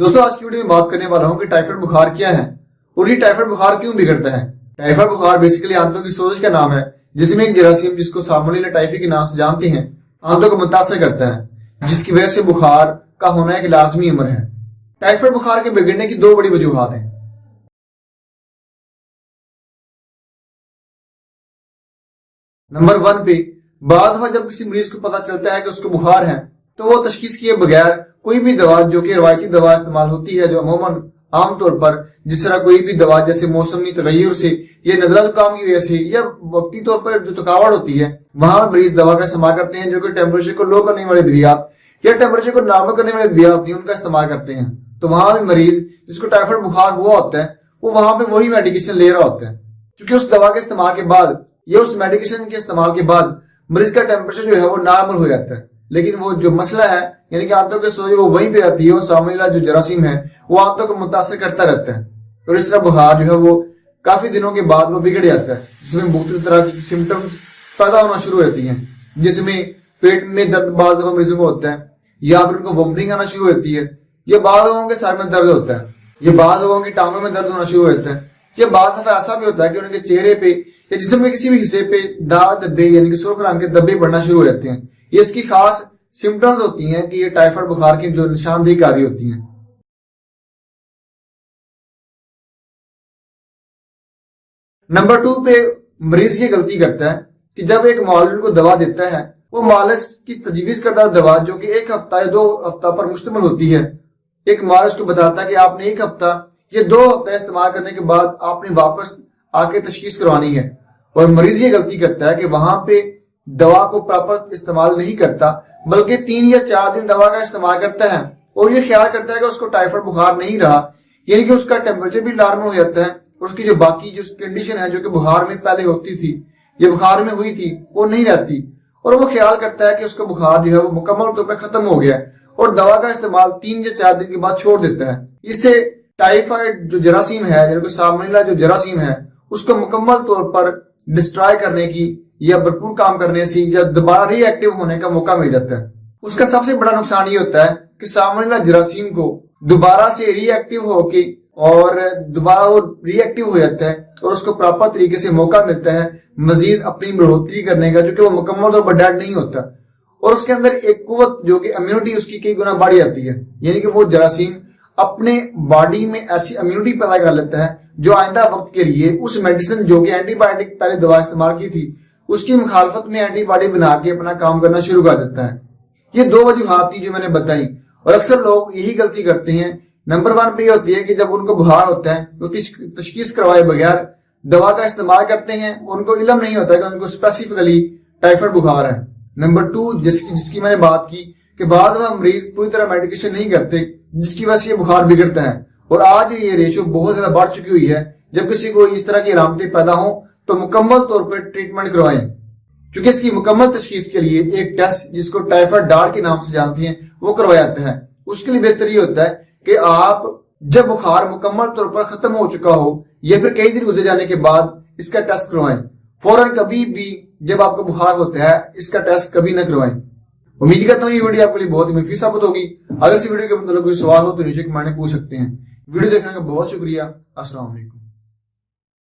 दोस्तों आज की वीडियो में बात करने वाला हूं कि टाइफाइड बुखार क्या है और ये टाइफाइड बुखार क्यों बिगड़ता है। टाइफाइड बुखार बेसिकली आंतों की सोजश का नाम है, जिसमें एक जरासीम जिसको साल्मोनेला टाइफी के नाम से जानते हैं आंतों को मुतासर करता है, जिसकी वजह से बुखार का होना एक लाजमी अमर है। टाइफाइड बुखार के बिगड़ने की दो बड़ी वजूहात हैं। नंबर 1 पे बाद दफा जब किसी मरीज को पता चलता है कि उसको बुखार है तो वो तशखीस किए बगैर कोई भी दवा जो कि रवायती दवा इस्तेमाल होती है, जो अमूमन आमतौर पर जिस तरह कोई भी दवा जैसे मौसमी तगय्युर से या नजला जुकाम की वजह से या वक्ती तौर पर जो थकावट होती है, वहां मरीज दवा का इस्तेमाल करते हैं जो कि टेम्परेचर को लो करने वाले दवाइयात या टेम्परेचर को नॉर्मल करने वाली दवाइयात होती है उनका इस्तेमाल करते हैं। तो वहां भी मरीज जिसको टाइफाइड बुखार हुआ होता है वो वहां पे वही मेडिकेशन ले रहा होता है, क्योंकि उस दवा के इस्तेमाल के बाद या उस मेडिकेशन के इस्तेमाल के बाद मरीज का टेम्परेचर जो है वो नॉर्मल हो जाता है। लेकिन वो जो मसला है यानी कि आंतों के सोजे वो वहीं पे रहती है, वो साल्मोनेला जो जरासीम है वो आंतों को मुतासर करता रहता है और इस तरह बुखार जो है वो काफी दिनों के बाद वो बिगड़ जाता है, जिसमें मुख्तलिफ तरह की सिम्टम्स पैदा होना शुरू होती हैं, जिसमें पेट में दर्द बाज दफा मरीजों को होता है या फिर उनको वोमिटिंग आना शुरू होती है, या बाद लोगों के सर में दर्द होता है, या बाद लोगों की टांगों में दर्द होना शुरू होता है, या बाद दफा ऐसा भी होता है कि उनके चेहरे पे या जिस्म के किसी भी हिस्से पे दाग धब्बे यानी कि सुर्ख रंग के धब्बे पड़ना शुरू हो जाते हैं। ये इसकी खास सिम्टम्स होती हैं कि ये टाइफाइड बुखार की जो निशानदेही कारी होती हैं। नंबर 2 पे मरीज ये गलती करता है कि जब एक मुआलिज को दवा देता है, वो मुआलिज की तजवीज करदा दवा जो कि 1 हफ्ता या 2 हफ्ता पर मुश्तमिल होती है, एक मुआलिज को बताता है कि आपने 1 हफ्ता या 2 हफ्ता इस्तेमाल करने के बाद आपने वापस आके तशखीस करवानी है, और मरीज ये गलती करता है कि वहां पे दवा को प्रॉपर इस्तेमाल नहीं करता बल्कि 3 या 4 दिन दवा का इस्तेमाल करता है और ये ख्याल करता है कि उसको टाइफाइड बुखार नहीं रहा, यानी कि उसका टेम्परेचर भी नॉर्मल हो जाता है और उसकी जो बाकी जो कंडीशन है जो कि बुखार में पहले होती थी या बुखार में हुई थी वो नहीं रहती, और वो ख्याल करता है कि उसका बुखार जो है वो मुकम्मल तौर पर खत्म हो गया और दवा का इस्तेमाल 3 या 4 दिन के बाद छोड़ देता है। इससे टाइफाइड जो जरासीम है यानी कि साल्मोनेला जो जरासीम है उसको मुकम्मल तौर पर डिस्ट्रॉय करने की या भरपूर काम करने से या दोबारा रीएक्टिव होने का मौका मिल जाता है। उसका सबसे बड़ा नुकसान ये होता है कि साल्मोनेला जरासीम को दोबारा से रीएक्टिव होके और दोबारा वो रीएक्टिव हो जाता है और उसको प्रॉपर तरीके से मौका मिलता है मजीद अपनी बढ़ोतरी करने का, जो कि वो मुकम्मल तौर पर डेड नहीं होता, और उसके अंदर एक कुव्वत जो कि इम्यूनिटी उसकी कई गुना बढ़ जाती है, यानी कि वो जरासीम अपने बॉडी में ऐसी इम्यूनिटी पैदा कर लेता है जो आइंदा वक्त के लिए उस मेडिसिन जो कि एंटीबायोटिक पहले दवा इस्तेमाल की थी उसकी मुखालफत में एंटीबॉडी बना के अपना काम करना शुरू कर देता है। ये 2 वजूहात थी जो मैंने बताई, और अक्सर लोग यही गलती करते हैं। नंबर 1 पे ये होती है कि जब उनको बुखार होता है वो तशखीस करवाए बगैर दवा का इस्तेमाल करते हैं, उनको इल्म नहीं होता कि उनको स्पेसिफिकली टाइफाइड बुखार है। नंबर 2 जिसकी मैंने बात की कि बाद मरीज पूरी तरह मेडिकेशन नहीं करते जिसकी वजह से ये बुखार बिगड़ता है, और आज ये रेशो बहुत ज्यादा बढ़ चुकी हुई है। जब किसी को इस तरह की अलामतें पैदा हो तो मुकम्मल तौर पर ट्रीटमेंट करवाएं, क्योंकि इसकी मुकम्मल तशखीस के लिए एक टेस्ट जिसको टाइफाइड डार्ट के नाम से जानते हैं वो करवाया जाता है। उसके लिए बेहतर ये होता है कि आप जब बुखार मुकम्मल तौर पर खत्म हो चुका हो या फिर कई दिन गुजर जाने के बाद इसका टेस्ट करवाएं। फौरन कभी भी जब आपको बुखार होता है इसका टेस्ट कभी न करवाएं। उम्मीद करता हूँ ये वीडियो आपके लिए बहुत ही मुफीद साबित होगी। अगर इस वीडियो के मतलब कोई सवाल हो तो नीचे कमेंट में पूछ सकते हैं। वीडियो देखने का बहुत शुक्रिया। अस्सलाम वालेकुम।